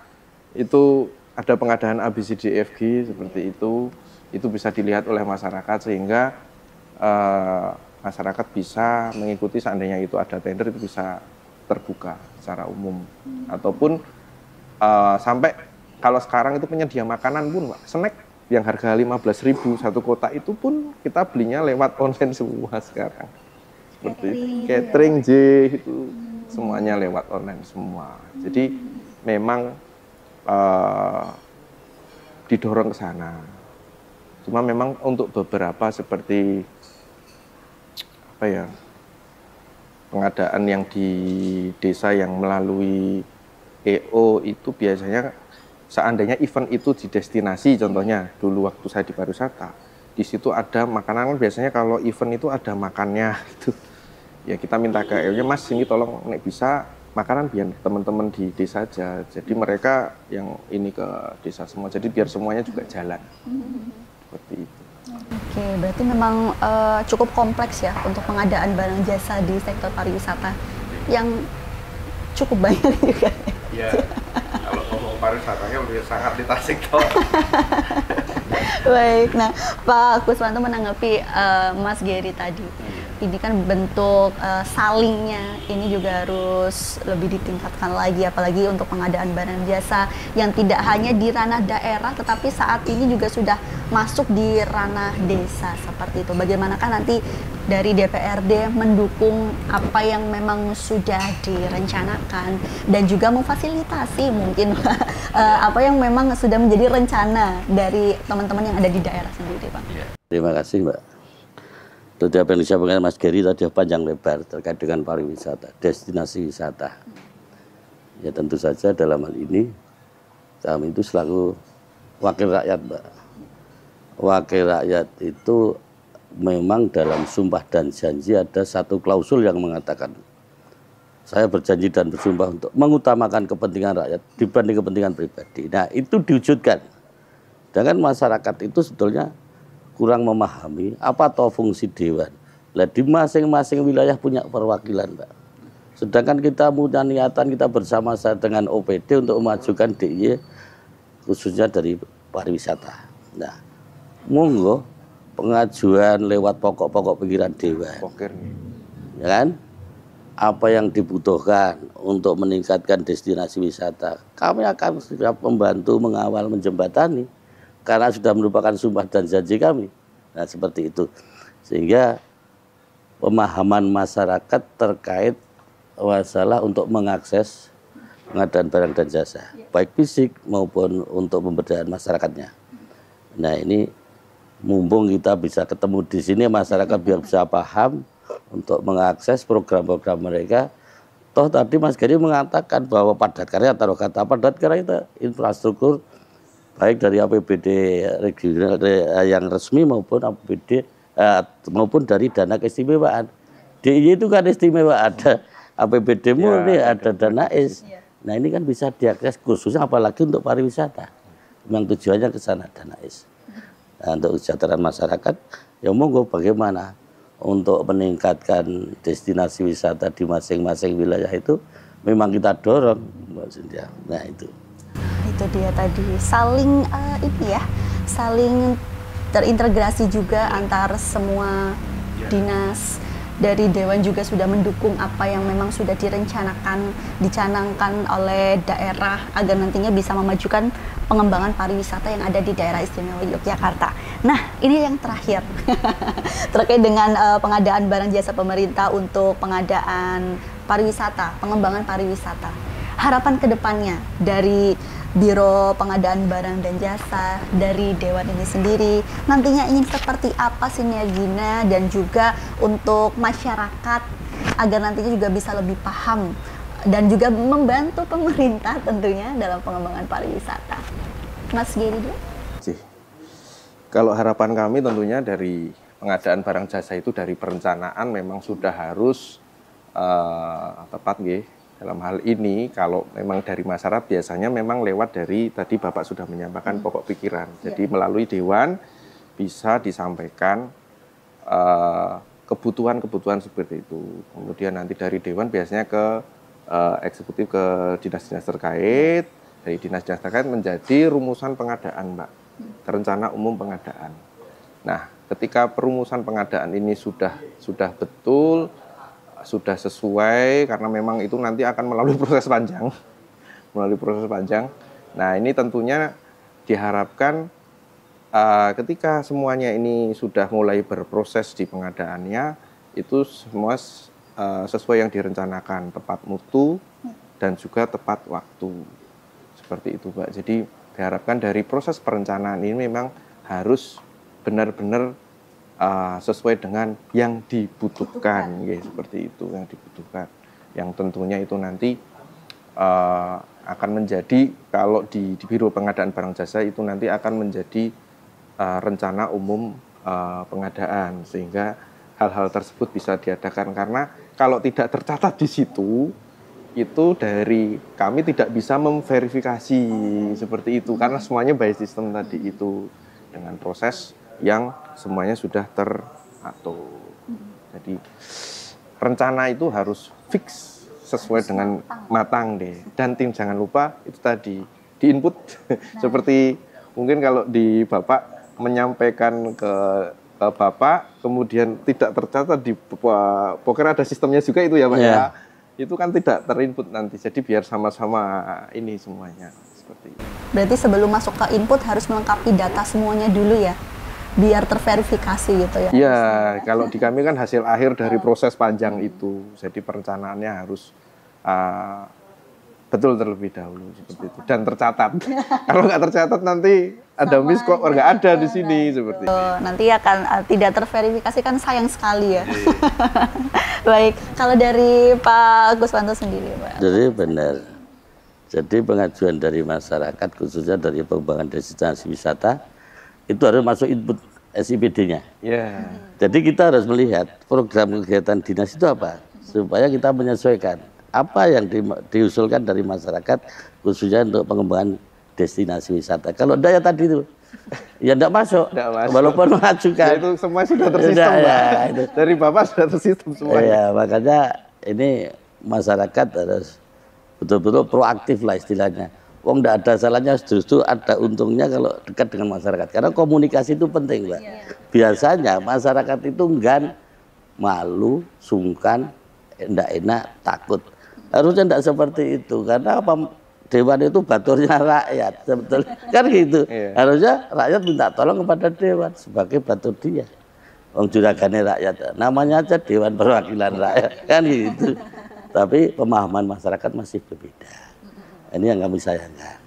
itu ada pengadaan ABCDFG seperti itu bisa dilihat oleh masyarakat sehingga masyarakat bisa mengikuti seandainya itu ada tender itu bisa terbuka secara umum. Ataupun sampai kalau sekarang itu penyedia makanan pun, snack yang harga 15.000 satu kotak itu pun kita belinya lewat online semua sekarang. Seperti catering itu semuanya lewat online semua. Jadi memang didorong ke sana. Cuma memang untuk beberapa seperti pengadaan yang di desa yang melalui EO itu biasanya seandainya event itu di destinasi, contohnya dulu waktu saya di pariwisata, di situ ada makanan, biasanya kalau event itu ada makannya itu. Ya kita minta ke EO-nya, Mas sini tolong nek bisa makanan biar teman-teman di desa aja. Jadi mereka yang ini ke desa semua. Jadi biar semuanya juga jalan. Seperti itu. Oke, berarti memang cukup kompleks ya untuk pengadaan barang jasa di sektor pariwisata yang cukup banyak juga. Iya, kalau ngomong pariwisatanya lebih sangat di Tasik toh. Baik, nah Pak Kuswanto menanggapi Mas Gary tadi. Ini kan bentuk salingnya ini juga harus lebih ditingkatkan lagi, apalagi untuk pengadaan barang jasa yang tidak hanya di ranah daerah tetapi saat ini juga sudah masuk di ranah desa seperti itu. Bagaimanakah nanti dari DPRD mendukung apa yang memang sudah direncanakan dan juga memfasilitasi mungkin apa yang memang sudah menjadi rencana dari teman-teman yang ada di daerah sendiri, Pak. Terima kasih, Mbak. Tadi apa yang disampaikan Mas Gary tadi panjang lebar terkait dengan pariwisata, destinasi wisata. Ya tentu saja dalam hal ini kami itu selaku wakil rakyat, Mbak. Wakil rakyat itu memang dalam sumpah dan janji ada satu klausul yang mengatakan saya berjanji dan bersumpah untuk mengutamakan kepentingan rakyat dibanding kepentingan pribadi. Nah, itu diwujudkan. Dengan masyarakat itu sebetulnya kurang memahami apa toh fungsi dewan. Lah di masing-masing wilayah punya perwakilan, Pak. Sedangkan kita punya niatan kita bersama-sama dengan OPD untuk memajukan DIY khususnya dari pariwisata. Nah, monggo pengajuan lewat pokok-pokok pikiran dewan. Ya kan? Apa yang dibutuhkan untuk meningkatkan destinasi wisata. Kami akan siap membantu, mengawal, menjembatani. Karena sudah merupakan sumpah dan janji kami. Nah, seperti itu. Sehingga pemahaman masyarakat terkait masalah untuk mengakses pengadaan barang dan jasa. Baik fisik maupun untuk pemberdayaan masyarakatnya. Nah, ini mumpung kita bisa ketemu di sini, masyarakat biar bisa paham untuk mengakses program-program mereka. Toh tadi Mas Geri mengatakan bahwa padat karya, taruh kata padat karya itu infrastruktur baik dari APBD regional yang resmi maupun APBD maupun dari dana keistimewaan. DIY itu kan istimewa, ada APBD murni, ada dana is. Nah, ini kan bisa diakses khususnya apalagi untuk pariwisata. Memang tujuannya ke sana dana is. Nah, untuk kesejahteraan masyarakat, ya monggo bagaimana untuk meningkatkan destinasi wisata di masing-masing wilayah itu memang kita dorong, Mbak Cynthia. Nah, itu dia tadi saling saling terintegrasi juga antar semua dinas. Dari Dewan juga sudah mendukung apa yang memang sudah dicanangkan oleh daerah agar nantinya bisa memajukan pengembangan pariwisata yang ada di daerah istimewa Yogyakarta. Nah, ini yang terakhir terkait dengan pengadaan barang jasa pemerintah untuk pengadaan pariwisata, pengembangan pariwisata. Harapan kedepannya dari Biro Pengadaan Barang dan Jasa, dari Dewan ini sendiri, nantinya ingin seperti apa sinerginya dan juga untuk masyarakat agar nantinya juga bisa lebih paham dan juga membantu pemerintah tentunya dalam pengembangan pariwisata. Mas Geri dulu. Kalau harapan kami tentunya dari pengadaan barang jasa itu dari perencanaan memang sudah harus tepat nggih. Dalam hal ini kalau memang dari masyarakat biasanya memang lewat dari tadi Bapak sudah menyampaikan pokok pikiran. Jadi melalui Dewan bisa disampaikan kebutuhan-kebutuhan seperti itu. Kemudian nanti dari Dewan biasanya ke eksekutif, ke dinas-dinas terkait. Dari dinas-dinas terkait menjadi rumusan pengadaan, Mbak. Rencana umum pengadaan. Nah, ketika perumusan pengadaan ini sudah betul, sudah sesuai, karena memang itu nanti akan melalui proses panjang. Nah, ini tentunya diharapkan ketika semuanya ini sudah mulai berproses di pengadaannya, itu semua sesuai yang direncanakan, tepat mutu dan juga tepat waktu. Seperti itu, Pak. Jadi diharapkan dari proses perencanaan ini memang harus benar-benar sesuai dengan yang dibutuhkan, ya, seperti itu yang dibutuhkan. Yang tentunya itu nanti akan menjadi kalau di Biro Pengadaan Barang Jasa itu nanti akan menjadi rencana umum pengadaan, sehingga hal-hal tersebut bisa diadakan. Karena kalau tidak tercatat di situ, itu dari kami tidak bisa memverifikasi seperti itu, karena semuanya by system tadi itu dengan proses yang semuanya sudah teratur. Jadi rencana itu harus fix sesuai dengan matang deh. Dan jangan lupa itu tadi di input seperti mungkin kalau di Bapak menyampaikan ke Bapak kemudian tidak tercatat di pokoknya ada sistemnya juga itu ya Pak ya. Itu kan tidak terinput nanti. Jadi biar sama-sama ini semuanya seperti itu. Berarti sebelum masuk ke input harus melengkapi data semuanya dulu ya, biar terverifikasi gitu ya? Iya, kalau di kami kan hasil akhir dari proses panjang itu, jadi perencanaannya harus betul terlebih dahulu seperti itu dan tercatat. Kalau nggak tercatat nanti ada miss kok, nggak ada di sini seperti itu. Nanti akan tidak terverifikasi, kan sayang sekali ya. Baik, kalau dari Pak Guswanto sendiri, Pak. Jadi benar. Jadi pengajuan dari masyarakat khususnya dari pengembangan destinasi wisata itu harus masuk input SIPD-nya. Ya. Jadi kita harus melihat program kegiatan dinas itu apa, supaya kita menyesuaikan apa yang diusulkan dari masyarakat, khususnya untuk pengembangan destinasi wisata. Kalau enggak ya tadi itu, ya enggak masuk, walaupun mengajukan. Ya, itu semua sudah tersistem, ya, itu. Dari Bapak sudah tersistem semua. Ya, makanya ini masyarakat harus betul-betul proaktif lah istilahnya. Wong enggak ada salahnya, justru ada untungnya kalau dekat dengan masyarakat. Karena komunikasi itu penting, Pak. Biasanya masyarakat itu enggan, malu, sungkan, enggak enak, takut. Harusnya enggak seperti itu. Karena apa? Dewan itu baturnya rakyat, betul kan gitu. Harusnya rakyat minta tolong kepada dewan sebagai batur dia. Wong juragane rakyat, namanya aja Dewan Perwakilan Rakyat, kan gitu. Tapi pemahaman masyarakat masih berbeda. Ini yang kami sayangkan.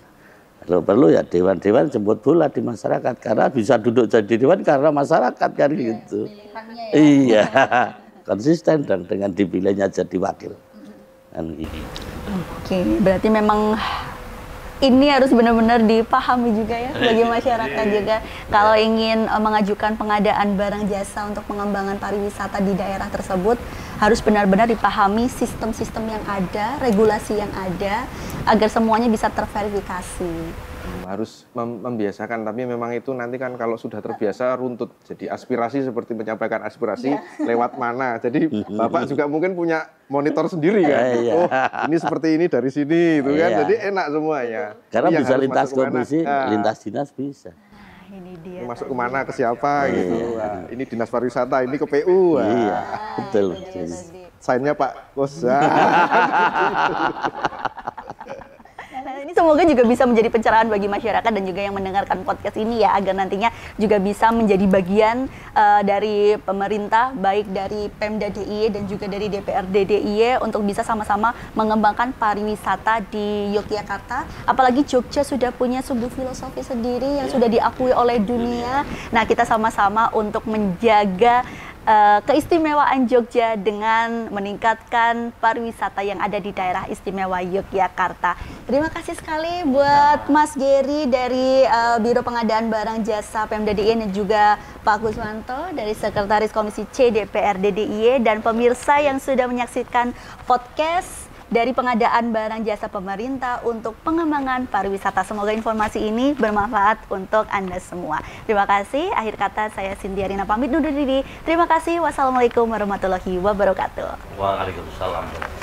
Kalau perlu ya dewan-dewan jemput bola di masyarakat, karena bisa duduk jadi dewan karena masyarakat, kan gitu. Iya, konsisten dan dengan dipilihnya jadi wakil. Kan gitu. Oke, berarti memang ini harus benar-benar dipahami juga ya bagi masyarakat juga. Kalau ingin mengajukan pengadaan barang jasa untuk pengembangan pariwisata di daerah tersebut, harus benar-benar dipahami sistem-sistem yang ada, regulasi yang ada, agar semuanya bisa terverifikasi. Harus membiasakan, tapi memang itu nanti kan kalau sudah terbiasa runtut. Jadi aspirasi seperti menyampaikan aspirasi lewat mana. Jadi Bapak juga mungkin punya monitor sendiri kan. Oh, ini seperti ini dari sini itu kan. Jadi enak semuanya. Karena bisa lintas komisi, lintas dinas bisa. Ini dia. Masuk kemana, ke siapa gitu. Wah, ini dinas pariwisata, ini ke PU. Wah. Iya, betul. Sainnya Pak Bos. Ini semoga juga bisa menjadi pencerahan bagi masyarakat dan juga yang mendengarkan podcast ini ya, agar nantinya juga bisa menjadi bagian dari pemerintah, baik dari Pemda DIY dan juga dari DPRD DIY untuk bisa sama-sama mengembangkan pariwisata di Yogyakarta. Apalagi Jogja sudah punya sebuah filosofi sendiri yang sudah diakui oleh dunia. Nah, kita sama-sama untuk menjaga keistimewaan Jogja dengan meningkatkan pariwisata yang ada di daerah istimewa Yogyakarta. Terima kasih sekali buat Mas Geri dari Biro Pengadaan Barang Jasa Pemda DIY dan juga Pak Guswanto dari Sekretaris Komisi C DPRD DIY dan pemirsa yang sudah menyaksikan podcast dari pengadaan barang jasa pemerintah untuk pengembangan pariwisata. Semoga informasi ini bermanfaat untuk Anda semua. Terima kasih. Akhir kata saya Cynthia Rina pamit undur diri. Terima kasih. Wassalamualaikum warahmatullahi wabarakatuh. Waalaikumsalam.